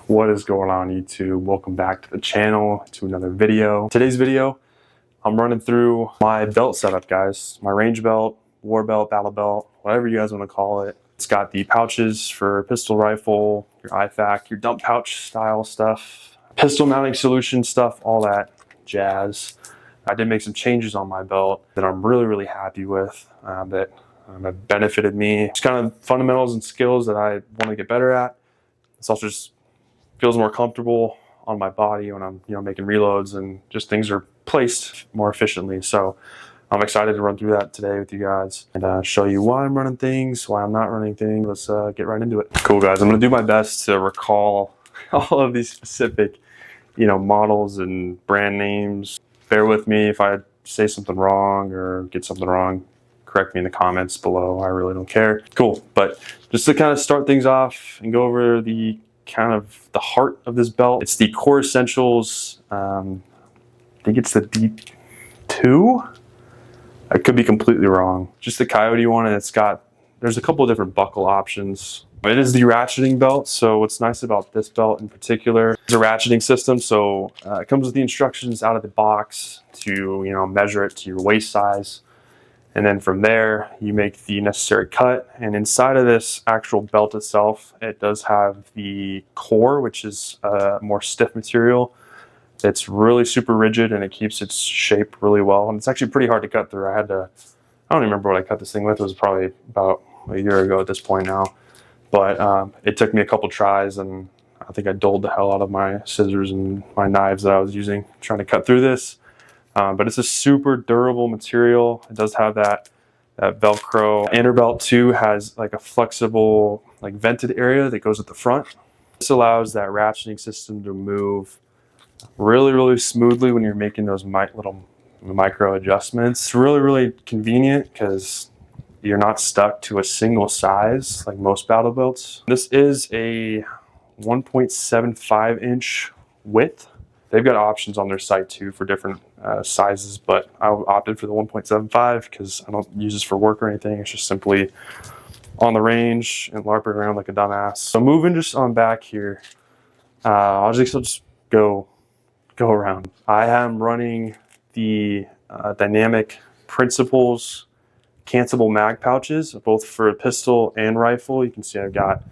What is going on, YouTube? Welcome back to the channel, to another video. Today's video, I'm running through my belt setup, guys. My range belt, war belt, battle belt, whatever you guys want to call it. It's got the pouches for pistol, rifle, your IFAC, your dump pouch style stuff, pistol mounting solution stuff, all that jazz. I did make some changes on my belt that I'm really happy with, that have benefited me. It's kind of fundamentals and skills that I want to get better at. It's also just feels more comfortable on my body when I'm making reloads, and just things are placed more efficiently. So I'm excited to run through that today with you guys and show you why I'm running things, why I'm not running things. Let's get right into it. Cool, guys. I'm gonna do my best to recall all of these specific models and brand names. Bear with me if I say something wrong or get something wrong. Correct me in the comments below. I really don't care. Cool. But just to kind of start things off and go over the kind of the heart of this belt, it's the Core Essentials. I think it's the D2. I could be completely wrong. Just the Coyote one, and there's a couple of different buckle options. It is the ratcheting belt, so what's nice about this belt in particular is a ratcheting system. So it comes with the instructions out of the box to measure it to your waist size. And then from there, you make the necessary cut. And inside of this actual belt itself, it does have the core, which is a more stiff material. It's really super rigid and it keeps its shape really well. And it's actually pretty hard to cut through. I don't even remember what I cut this thing with. It was probably about a year ago at this point now. But it took me a couple tries, and I think I doled the hell out of my scissors and my knives that I was using trying to cut through this. But it's a super durable material. It does have that Velcro. Inner belt too has like a flexible, like vented area that goes at the front. This allows that ratcheting system to move really smoothly when you're making those little micro adjustments. It's really convenient because you're not stuck to a single size like most battle belts. This is a 1.75 inch width. They've got options on their site too for different sizes, but I opted for the 1.75 because I don't use this for work or anything. It's just simply on the range and LARPing around like a dumbass. So moving just on back here, I'll just go around. I am running the Dynamic Principles cancelable mag pouches, both for pistol and rifle. You can see I've got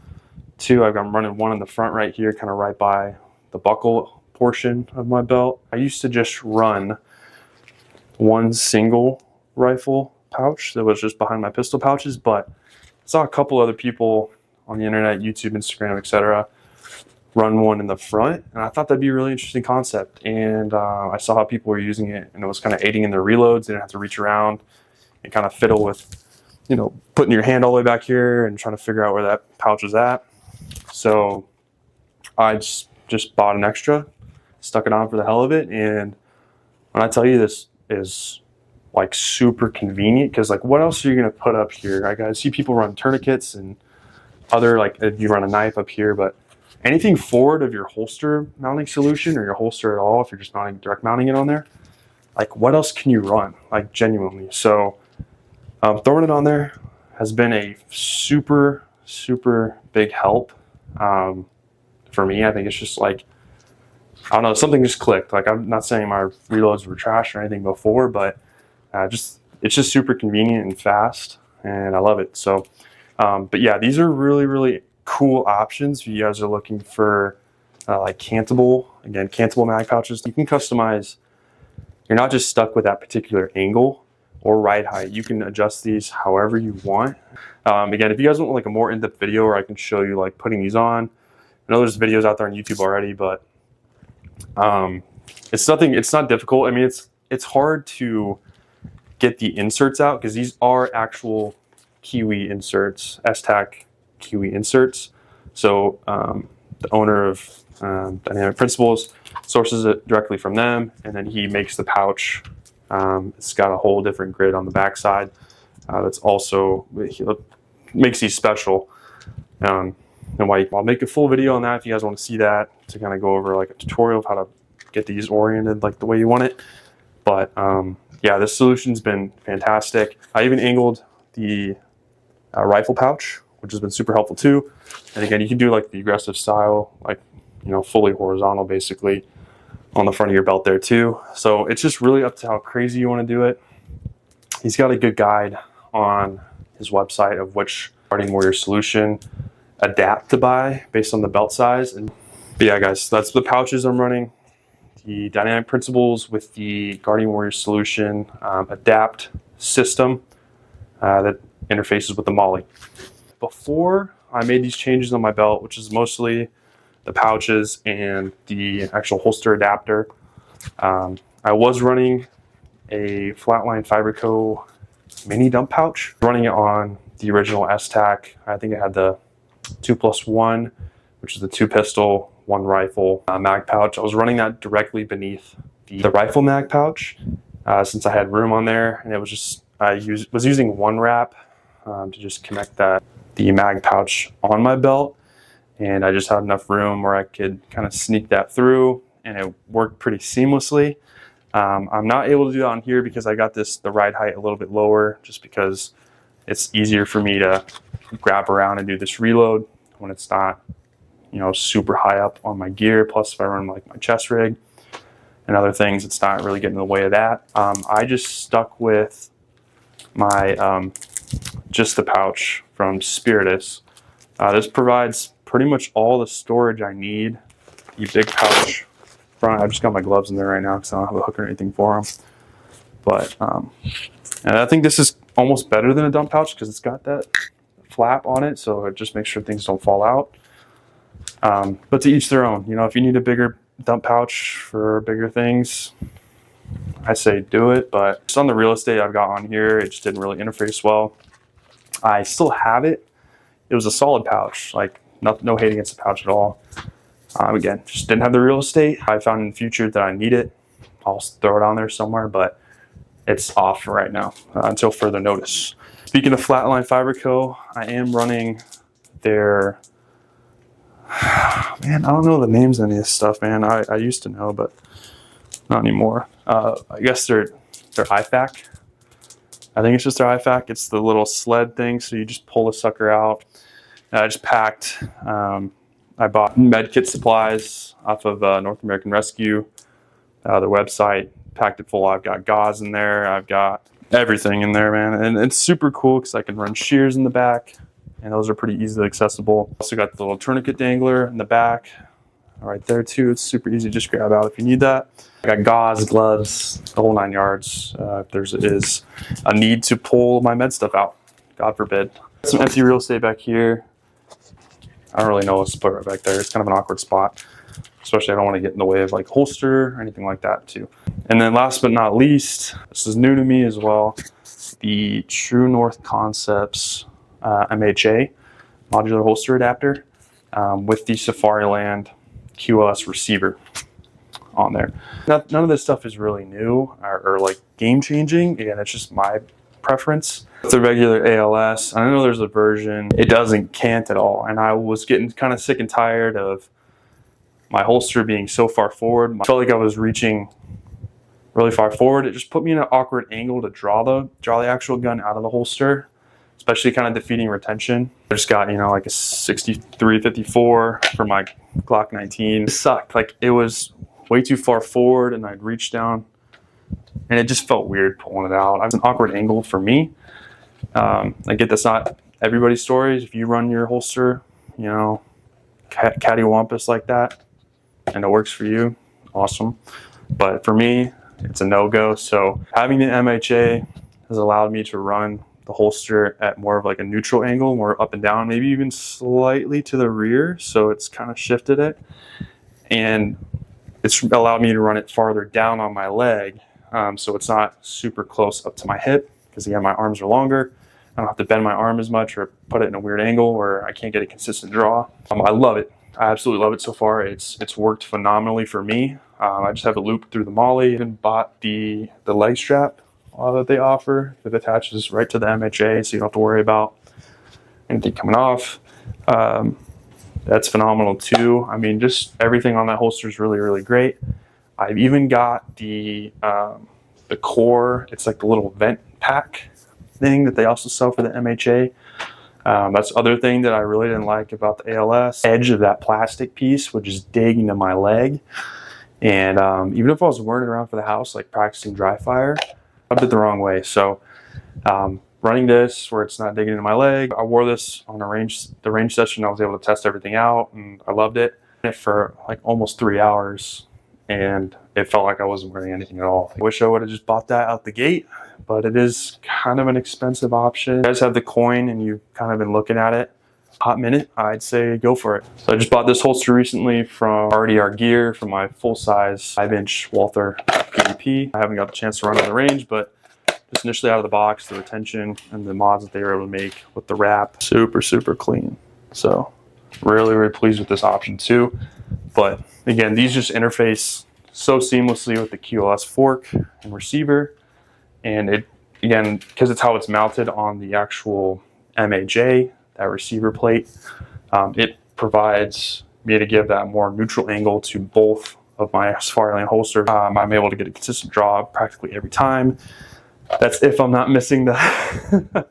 two. I'm running one in the front right here, kind of right by the buckle portion of my belt. I used to just run one single rifle pouch that was just behind my pistol pouches, but I saw a couple other people on the internet, YouTube, Instagram, etc., run one in the front, and I thought that'd be a really interesting concept. And I saw how people were using it, and it was kind of aiding in their reloads. They didn't have to reach around and kind of fiddle with putting your hand all the way back here and trying to figure out where that pouch is at. So I just bought an extra, stuck it on for the hell of it, and when I tell you this is like super convenient, because like what else are you going to put up here? I see people run tourniquets and other, like you run a knife up here, but anything forward of your holster mounting solution or your holster at all, if you're just direct mounting it on there, like what else can you run, like genuinely? So throwing it on there has been a super big help for me. I think it's just like, I don't know, something just clicked. Like, I'm not saying my reloads were trash or anything before, but it's just super convenient and fast, and I love it. So, but yeah, these are really cool options if you guys are looking for like cantable mag pouches. You can customize. You're not just stuck with that particular angle or ride height. You can adjust these however you want. Again, if you guys want like a more in-depth video where I can show you like putting these on, I know there's videos out there on YouTube already, but it's not difficult. I mean, it's hard to get the inserts out because these are actual Kiwi inserts, STAC Kiwi inserts. So the owner of Dynamic Principles sources it directly from them, and then he makes the pouch. It's got a whole different grid on the backside. That's also makes these special. And I'll make a full video on that if you guys want to see that, to kind of go over like a tutorial of how to get these oriented like the way you want it. But yeah, this solution's been fantastic. I even angled the rifle pouch, which has been super helpful too. And again, you can do like the aggressive style, like fully horizontal basically on the front of your belt there too. So it's just really up to how crazy you want to do it. He's got a good guide on his website of which Guardian Warrior solution adapt to buy based on the belt size. But yeah, guys, that's the pouches I'm running. The dynamic principles with the Guardian Warrior solution adapt system that interfaces with the MOLLE. Before I made these changes on my belt, which is mostly the pouches and the actual holster adapter, I was running a Flatline Fiberco mini dump pouch, running it on the original S-Tac. I think it had the 2+1, which is the 2 pistol, 1 rifle mag pouch. I was running that directly beneath the rifle mag pouch since I had room on there, and it was just was using 1 wrap to just connect the mag pouch on my belt, and I just had enough room where I could kind of sneak that through, and it worked pretty seamlessly. I'm not able to do that on here because I got the ride height a little bit lower, just because it's easier for me to grab around and do this reload when it's not, super high up on my gear. Plus, if I run like my chest rig and other things, it's not really getting in the way of that. I just stuck with my just the pouch from Spiritus. This provides pretty much all the storage I need. The big pouch front. I've just got my gloves in there right now because I don't have a hook or anything for them. But and I think this is almost better than a dump pouch because it's got that flap on it, so it just makes sure things don't fall out. But to each their own. If you need a bigger dump pouch for bigger things, I say do it. But just on the real estate I've got on here, it just didn't really interface well. I still have it. It was a solid pouch, like no hate against the pouch at all. Again, just didn't have the real estate. I found in the future that I need it. I'll throw it on there somewhere, but it's off right now until further notice. Speaking of Flatline Fiberco, I am running their, man, I don't know the names of any of this stuff, man. I used to know, but not anymore. I guess they're IFAC. I think it's just their IFAC. It's the little sled thing, so you just pull the sucker out. I just packed, I bought med kit supplies off of North American Rescue, their website, packed it full. I've got gauze in there. I've got everything in there, man. And it's super cool because I can run shears in the back, and those are pretty easily accessible. Also got the little tourniquet dangler in the back right there too. It's super easy to just grab out if you need that. I got gauze, gloves, the whole 9 yards. If there is a need to pull my med stuff out, God forbid. Some empty real estate back here. I don't really know what's put right back there. It's kind of an awkward spot, especially I don't want to get in the way of like holster or anything like that too. And then last but not least, this is new to me as well, the True North Concepts MHA modular holster adapter with the Safariland QLS receiver on there. None of this stuff is really new or like game changing. Again, it's just my preference. The regular ALS, I know there's a version, it doesn't cant at all, and I was getting kind of sick and tired of my holster being so far forward. I felt like I was reaching really far forward. It just put me in an awkward angle to draw the actual gun out of the holster, especially kind of defeating retention. I just got, like a 63-54 for my Glock 19. It sucked. Like, it was way too far forward, and I'd reach down, and it just felt weird pulling it out. It was an awkward angle for me. I get that's not everybody's stories. If you run your holster, cattywampus like that, and it works for you, awesome. But for me, it's a no-go. So having the MHA has allowed me to run the holster at more of like a neutral angle, more up and down, maybe even slightly to the rear. So it's kind of shifted it, and it's allowed me to run it farther down on my leg. So it's not super close up to my hip, because again, my arms are longer. I don't have to bend my arm as much or put it in a weird angle where I can't get a consistent draw. I love it. I absolutely love it so far. It's worked phenomenally for me. I just have it looped through the MOLLE. Even bought the leg strap that they offer that attaches right to the MHA, so you don't have to worry about anything coming off. That's phenomenal too. I mean, just everything on that holster is really, really great. I've even got the core. It's like the little vent pack thing that they also sell for the MHA. That's the other thing that I really didn't like about the ALS. Edge of that plastic piece would just dig into my leg. And even if I was wearing it around for the house, like practicing dry fire, I did it the wrong way. So running this where it's not digging into my leg, I wore this on the range session. I was able to test everything out and I loved it. For like almost 3 hours and it felt like I wasn't wearing anything at all. I wish I would have just bought that out the gate, but it is kind of an expensive option. If you guys have the coin and you've kind of been looking at it hot minute, I'd say go for it. So I just bought this holster recently from RDR Gear for my full-size 5-inch Walther PDP. I haven't got the chance to run on the range, but just initially out of the box, the retention and the mods that they were able to make with the wrap, super clean. So really pleased with this option too. But again, these just interface so seamlessly with the QLS fork and receiver. And it, again, because it's how it's mounted on the actual MAJ, that receiver plate, it provides me to give that more neutral angle to both of my Firearms holster. I'm able to get a consistent draw practically every time. That's if I'm not missing the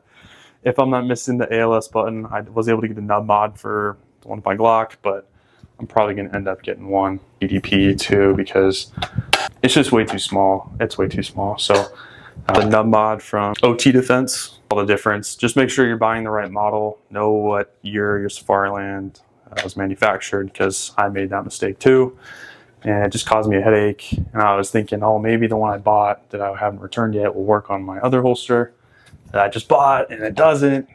if I'm not missing the ALS button. I was able to get a nub mod for one of my Glock, but I'm probably going to end up getting one EDP too because it's just way too small. It's way too small. So the nub mod from OT Defense, all the difference. Just make sure you're buying the right model. Know what year your Safariland was manufactured, because I made that mistake too. And it just caused me a headache. And I was thinking, oh, maybe the one I bought that I haven't returned yet will work on my other holster that I just bought, and it doesn't,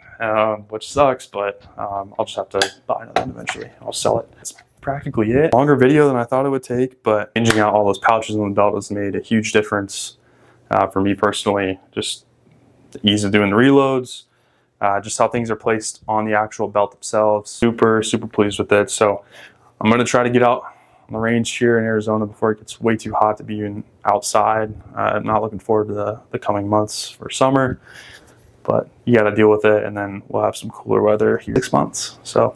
which sucks, but I'll just have to buy another one eventually. I'll sell it. That's practically it. Longer video than I thought it would take, but changing out all those pouches on the belt has made a huge difference for me personally. Just the ease of doing the reloads, just how things are placed on the actual belt themselves. Super pleased with it. So I'm going to try to get out on the range here in Arizona before it gets way too hot to be outside. I'm not looking forward to the coming months for summer, but you got to deal with it, and then we'll have some cooler weather here in 6 months. So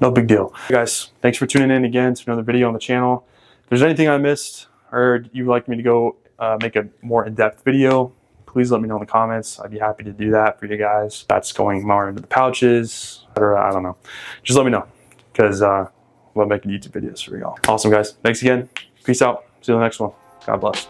no big deal. Hey guys, thanks for tuning in again to another video on the channel. If there's anything I missed or you'd like me to go make a more in-depth video, please let me know in the comments. I'd be happy to do that for you guys. That's going more into the pouches, or I don't know. Just let me know, because love making YouTube videos for y'all. Awesome guys, thanks again. Peace out. See you in the next one. God bless.